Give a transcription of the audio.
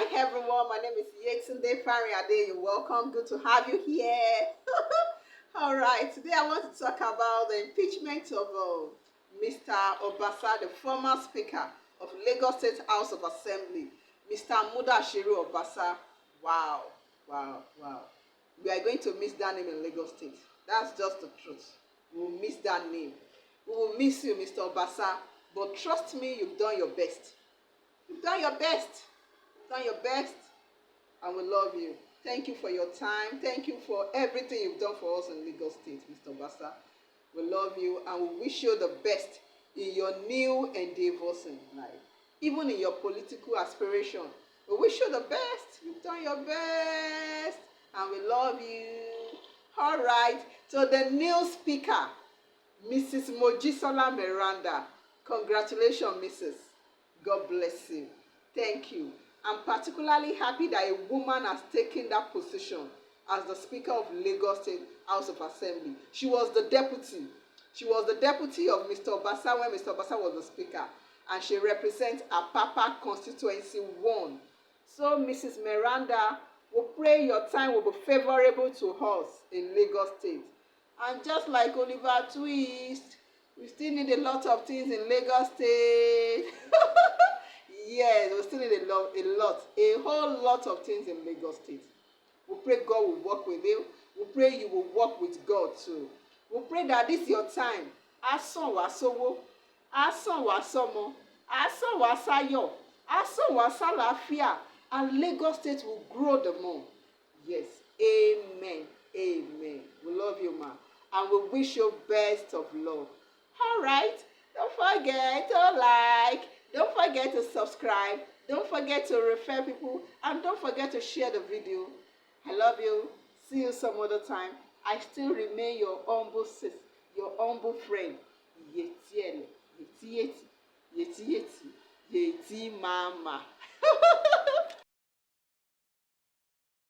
Hi everyone, my name is Yetunde Fariade. You're welcome. Good to have you here. All right, today I want to talk about the impeachment of Mr. Obasa, the former Speaker of Lagos State House of Assembly, Mr. Mudashiru Obasa. Wow, wow, wow. We are going to miss that name in Lagos State. That's just the truth. We will miss that name. We will miss you, Mr. Obasa. But trust me, you've done your best. You've done your best. Done your best, and we love you. Thank you for your time. Thank you for everything you've done for us in Lagos State, Mr. Obasa. We love you and we wish you the best in your new endeavors in life, even in your political aspiration. We wish you the best. You've done your best, and we love you. All right. So the new speaker, Mrs. Mojisola Meranda. Congratulations, Mrs. God bless you. Thank you. I'm particularly happy that a woman has taken that position as the Speaker of Lagos State House of Assembly. She was the deputy. She was the deputy of Mr. Obasa when Mr. Obasa was the Speaker. And she represents Apapa Constituency 1. So, Mrs. Meranda, we pray your time will be favorable to us in Lagos State. And just like Oliver Twist, we still need a lot of things in Lagos State. Yes, we still need a whole lot of things in Lagos State. We pray God will work with you. We pray you will work with God too. We pray that this is your time. Asan wa sowo, asan wa somo, asan wa sayo, asan wa salafia, and Lagos State will grow the more. Yes, amen, amen. We love you, ma, and we wish you best of luck. All right, don't forget to like. Don't forget to subscribe. Don't forget to refer people. And don't forget to share the video. I love you. See you some other time. I still remain your humble sis, your humble friend. Yeti yeti, yeti yeti, yeti mama.